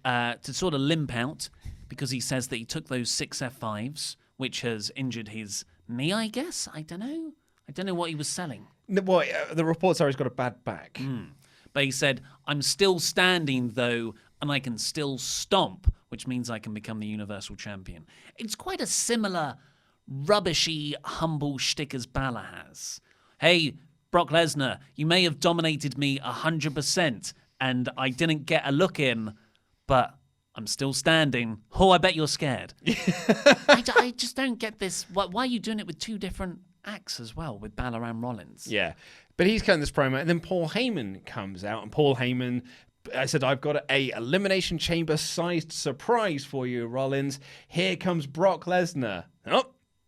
sort of limp out because he says that he took those 6 F5s, which has injured his knee, I guess. I don't know what he was selling.
Well, the reports are he's got a bad back.
But he said, I'm still standing, though, and I can still stomp, which means I can become the Universal Champion. It's quite a similar rubbishy, humble shtick as Balor has. Hey, Brock Lesnar, you may have dominated me 100%, and I didn't get a look in, but I'm still standing. Oh, I bet you're scared. I just don't get this. Why are you doing it with 2 different acts as well, with Balor and Rollins?
Yeah, but he's cutting this promo, and then Paul Heyman comes out, and Paul Heyman, I said, I've got a Elimination Chamber-sized surprise for you, Rollins. Here comes Brock Lesnar.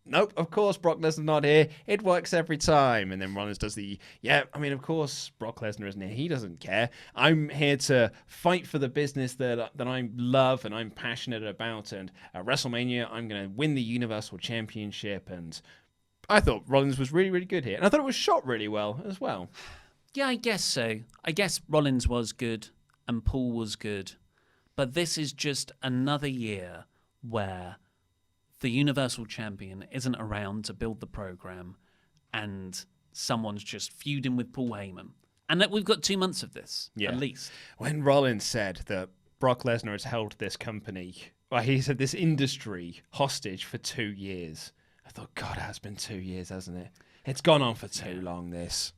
Nope, of course Brock Lesnar's not here. It works every time. And then Rollins does of course Brock Lesnar isn't here. He doesn't care. I'm here to fight for the business that I love and I'm passionate about. And at WrestleMania, I'm going to win the Universal Championship. And I thought Rollins was really, really good here. And I thought it was shot really well as well.
Yeah, I guess so. I guess Rollins was good and Paul was good. But this is just another year where the Universal Champion isn't around to build the program and someone's just feuding with Paul Heyman. And that we've got 2 months of this, at least.
When Rollins said that Brock Lesnar has held this company, he said this industry hostage for 2 years. I thought, God, it has been 2 years, hasn't it? It's gone on for too long, this.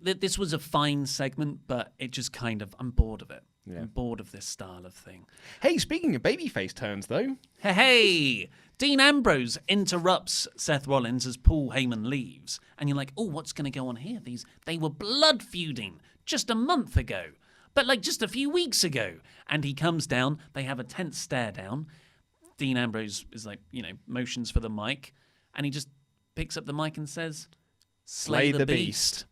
This was a fine segment, but it just kind of, I'm bored of it.
Yeah.
I'm bored of this style of thing.
Hey, speaking of babyface turns, though.
Hey! Dean Ambrose interrupts Seth Rollins as Paul Heyman leaves. And you're like, oh, what's going to go on here? They were blood feuding just a month ago. But like just a few weeks ago. And he comes down. They have a tense stare down. Dean Ambrose is like, motions for the mic. And he just picks up the mic and says, Slay the beast.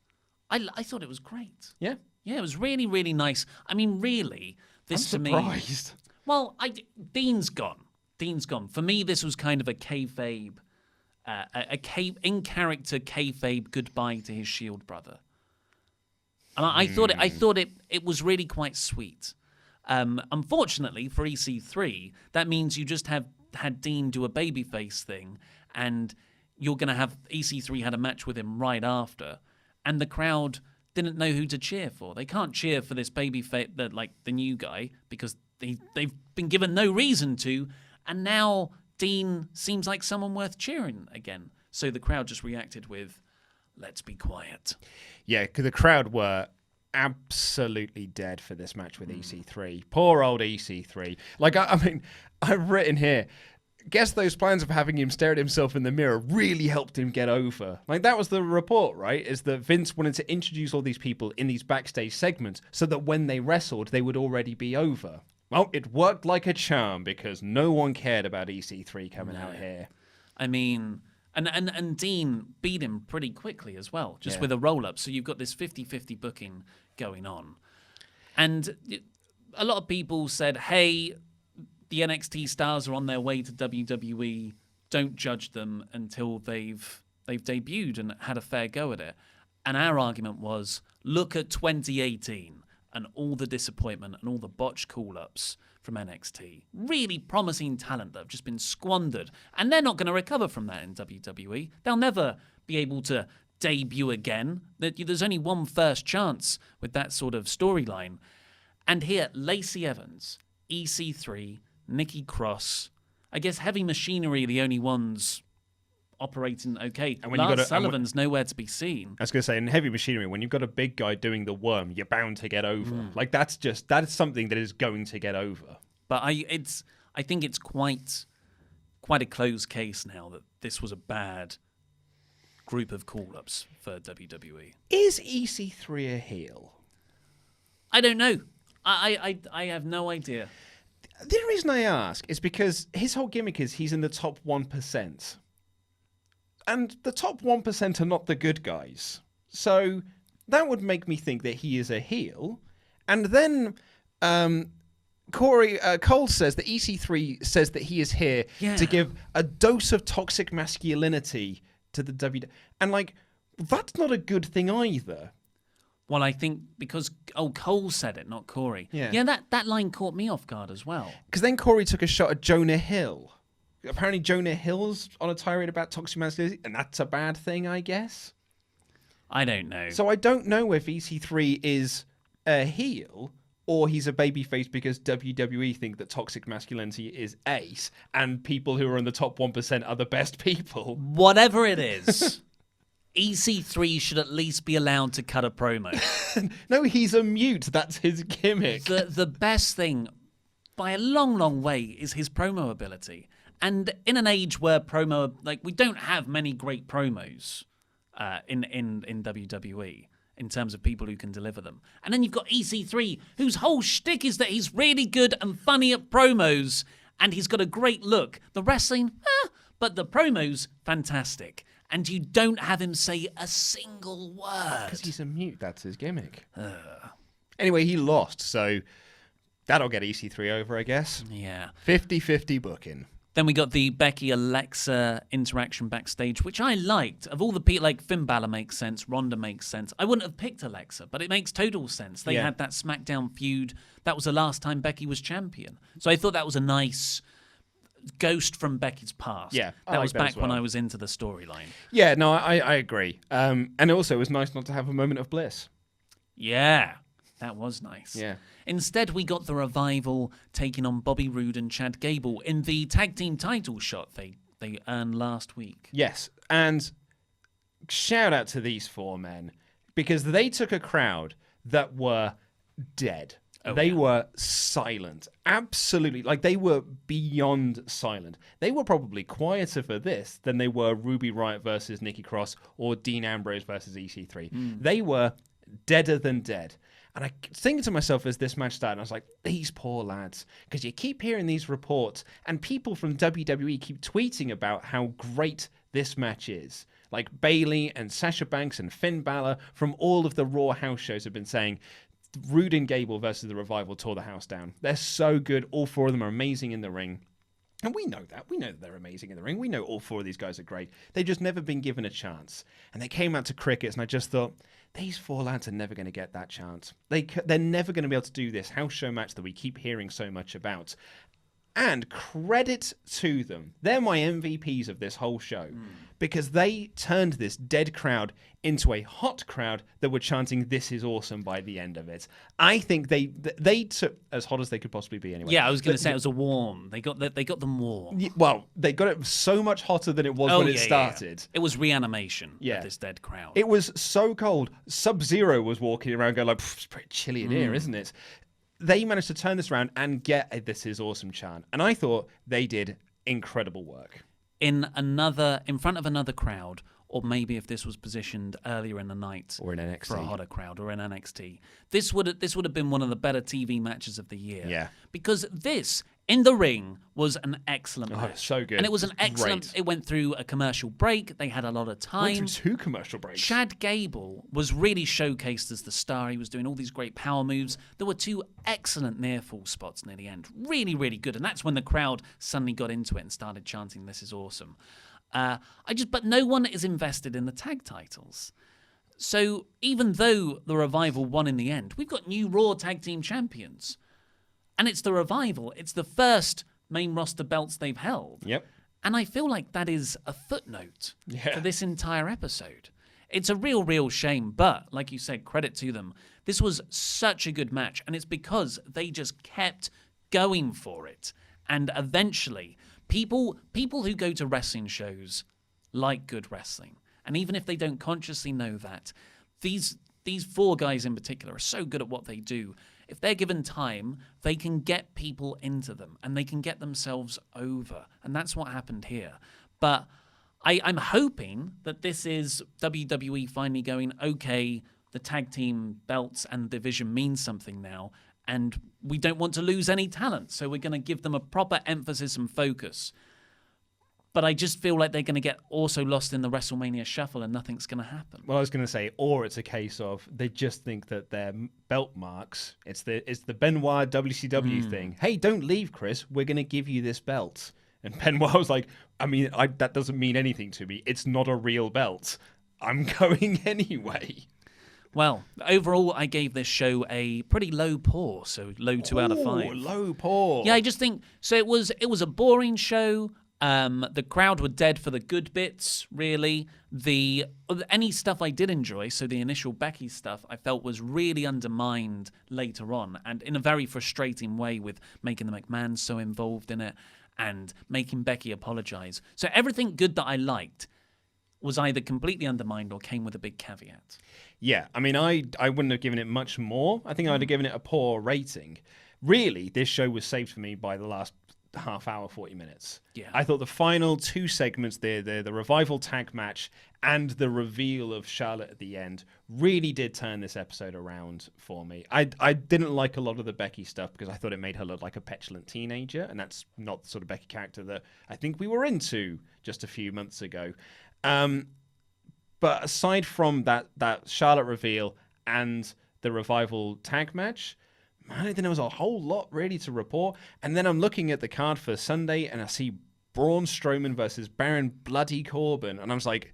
I thought it was great.
Yeah.
Yeah, it was really, really nice. I mean, really, this
I'm
to
surprised.
me... Well, Dean's gone. Dean's gone. For me, this was kind of a kayfabe, in-character kayfabe goodbye to his Shield brother. And I thought it was really quite sweet. Unfortunately, for EC3, that means you just had Dean do a babyface thing, and you're going to have... EC3 had a match with him right after, and the crowd... didn't know who to cheer for. They can't cheer for this babyface, the new guy, because they've been given no reason to, and now Dean seems like someone worth cheering again. So the crowd just reacted with, let's be quiet.
Yeah, because the crowd were absolutely dead for this match with EC3. Poor old EC3. Like, I mean, I've written here, guess those plans of having him stare at himself in the mirror really helped him get over. Like, that was the report, right? Is that Vince wanted to introduce all these people in these backstage segments so that when they wrestled, they would already be over. Well, it worked like a charm because no one cared about EC3 coming out here.
I mean, and Dean beat him pretty quickly as well, just with a roll-up. So you've got this 50-50 booking going on. And a lot of people said, hey... the NXT stars are on their way to WWE. Don't judge them until they've debuted and had a fair go at it. And our argument was, look at 2018 and all the disappointment and all the botched call-ups from NXT. Really promising talent that have just been squandered. And they're not going to recover from that in WWE. They'll never be able to debut again. There's only one first chance with that sort of storyline. And here, Lacey Evans, EC3... Nikki Cross, I guess Heavy Machinery are the only ones operating okay. And Lars Sullivan's nowhere to be seen.
I was going to say, in Heavy Machinery, when you've got a big guy doing the worm, you're bound to get over. Like, that is something that is going to get over.
But I think it's quite a closed case now that this was a bad group of call-ups for WWE.
Is EC3 a heel?
I don't know. I have no idea.
The reason I ask is because his whole gimmick is he's in the top 1%. And the top 1% are not the good guys. So that would make me think that he is a heel. And then Cole says that EC3 says that he is here to give a dose of toxic masculinity to the WWE. And, like, that's not a good thing either.
Well, I think because Cole said it, not Corey. Yeah, that line caught me off guard as well.
Because then Corey took a shot at Jonah Hill. Apparently Jonah Hill's on a tirade about toxic masculinity, and that's a bad thing, I guess.
I don't know.
So I don't know if EC3 is a heel or he's a babyface because WWE think that toxic masculinity is ace, and people who are in the top 1% are the best people.
Whatever it is... EC3 should at least be allowed to cut a promo.
No, he's a mute. That's his gimmick.
The best thing, by a long, long way, is his promo ability. And in an age where we don't have many great promos in WWE in terms of people who can deliver them. And then you've got EC3, whose whole shtick is that he's really good and funny at promos, and he's got a great look. The wrestling, but the promos, fantastic. And you don't have him say a single word.
Because he's a mute. That's his gimmick. Anyway, he lost, so that'll get EC3 over, I guess.
Yeah.
50-50 booking.
Then we got the Becky-Alexa interaction backstage, which I liked. Of all the people, like Finn Balor makes sense, Ronda makes sense. I wouldn't have picked Alexa, but it makes total sense. They had that SmackDown feud. That was the last time Becky was champion. So I thought that was a nice... ghost from Becky's past.
Yeah,
that was back when I was into the storyline.
Yeah, no, I agree. And also, it was nice not to have a moment of bliss.
Yeah, that was nice.
Yeah.
Instead, we got the Revival taking on Bobby Roode and Chad Gable in the tag team title shot. They they earned last week.
Yes, and shout out to these 4 men because they took a crowd that were dead. They were silent. Absolutely. Like, they were beyond silent. They were probably quieter for this than they were Ruby Riott versus Nikki Cross or Dean Ambrose versus EC3. They were deader than dead. And I thinking to myself as this match started, I was like, these poor lads. Because you keep hearing these reports, and people from WWE keep tweeting about how great this match is. Like Bayley and Sasha Banks and Finn Balor from all of the Raw house shows have been saying, Roode and Gable versus the Revival tore the house down. They're so good. All 4 of them are amazing in the ring. And we know that. We know that they're amazing in the ring. We know all 4 of these guys are great. They've just never been given a chance. And they came out to crickets, and I just thought, these 4 lads are never going to get that chance. They're never going to be able to do this house show match that we keep hearing so much about. And credit to them. They're my MVPs of this whole show because they turned this dead crowd into a hot crowd that were chanting, "This is awesome" by the end of it. I think they took as hot as they could possibly be anyway.
Yeah, I was going to say it was a warm. They got them warm.
Well, they got it so much hotter than it was when it started.
It was reanimation of this dead crowd.
It was so cold. Sub-Zero was walking around going like, it's pretty chilly in here, isn't it? They managed to turn this around and get a "This is awesome" chant. And I thought they did incredible work.
In front of another crowd, or maybe if this was positioned earlier in the night,
Or in NXT.
for a hotter crowd, or in NXT, this would have been one of the better TV matches of the year.
Yeah.
Because this in the ring was an excellent match.
So good.
And it was an excellent.
Great.
It went through a commercial break. They had a lot of time.
Went through 2 commercial breaks.
Chad Gable was really showcased as the star. He was doing all these great power moves. There were 2 excellent near fall spots near the end. Really, really good. And that's when the crowd suddenly got into it and started chanting, "This is awesome." But no one is invested in the tag titles. So even though the Revival won in the end, we've got new Raw Tag Team Champions. And it's the Revival. It's the first main roster belts they've held.
Yep.
And I feel like that is a footnote for this entire episode. It's a real shame. But, like you said, credit to them. This was such a good match. And it's because they just kept going for it. And eventually, people who go to wrestling shows like good wrestling. And even if they don't consciously know that, these 4 guys in particular are so good at what they do. If they're given time, they can get people into them and they can get themselves over. And that's what happened here. But I'm hoping that this is WWE finally going, okay, the tag team belts and division means something now, and we don't want to lose any talent, so we're going to give them a proper emphasis and focus. But I just feel like they're going to get also lost in the WrestleMania shuffle and nothing's going to happen.
Well, I was going to say, or it's a case of they just think that their belt marks, it's the Benoit WCW thing. Hey, don't leave, Chris. We're going to give you this belt. And Benoit was like, that doesn't mean anything to me. It's not a real belt. I'm going anyway.
Well, overall, I gave this show a pretty low paw, so low 2 out of 5.
Low paw.
Yeah, I just think so. It was a boring show. The crowd were dead for the good bits, really. Any stuff I did enjoy, so the initial Becky stuff, I felt was really undermined later on, and in a very frustrating way with making the McMahons so involved in it and making Becky apologize. So everything good that I liked was either completely undermined or came with a big caveat.
Yeah, I wouldn't have given it much more. I think I'd have given it a poor rating. Really, this show was saved for me by the last half hour, 40 minutes.
Yeah.
I thought the final 2 segments there, the Revival tag match and the reveal of Charlotte at the end really did turn this episode around for me. I didn't like a lot of the Becky stuff because I thought it made her look like a petulant teenager, and that's not the sort of Becky character that I think we were into just a few months ago. But aside from that Charlotte reveal and the Revival tag match, I don't think there was a whole lot really to report. And then I'm looking at the card for Sunday and I see Braun Strowman versus Baron Bloody Corbin. And I was like,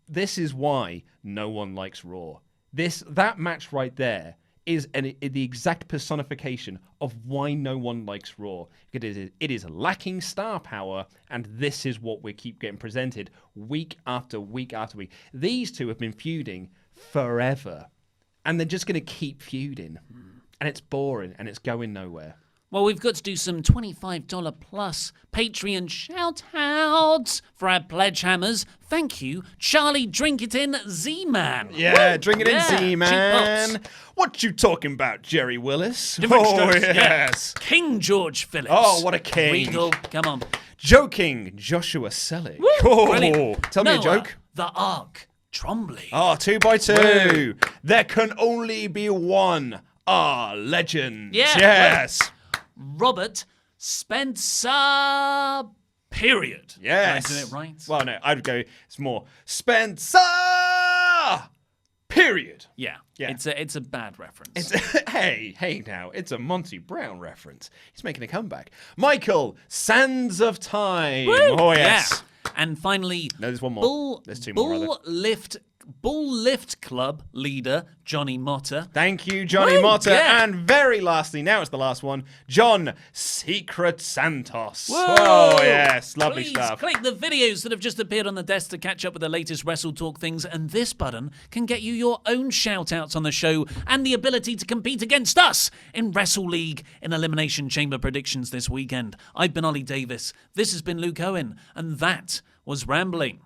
this is why no one likes Raw. That match right there is the exact personification of why no one likes Raw. It is lacking star power, and this is what we keep getting presented week after week after week. These 2 have been feuding forever, and they're just going to keep feuding. And it's boring, and it's going nowhere.
Well, we've got to do some $25 plus Patreon shout-outs for our pledge hammers. Thank you, Charlie Drink It In Z-Man.
Yeah,
Woo!
drink it in, Z-Man.
Cheap box.
What you talking about, Jerry Willis?
Different
Oh,
strokes, yeah.
yes.
King George Phillips.
Oh, what a king.
Regal, come on.
Joking, Joshua Selleck.
Woo!
Oh,
Brilliant.
tell me a
Noah,
joke.
The Ark, Trombley.
Oh, 2x2. There can only be one. Ah, legend.
Yeah,
Yes.
Robert Spencer, period.
Yes.
Did I do it right?
Well, no, I'd go, it's more Spencer, period.
Yeah.
Yeah.
It's a bad reference.
Hey now, it's a Monty Brown reference. He's making a comeback. Michael, Sands of Time.
Woo!
Oh, yes.
Yeah. And finally,
No, there's one more. There's two more, rather.
Bull Lift Club leader Johnny Motta.
Thank you, Johnny
Woo!
Motta.
Yeah.
And very lastly, now it's the last one, John Secret Santos.
Whoa!
Oh, yes. Lovely
Please
stuff.
click the videos that have just appeared on the desk to catch up with the latest WrestleTalk things, and this button can get you your own shout-outs on the show and the ability to compete against us in Wrestle League in Elimination Chamber predictions this weekend. I've been Ollie Davis, this has been Luke Owen, and that was Rambling.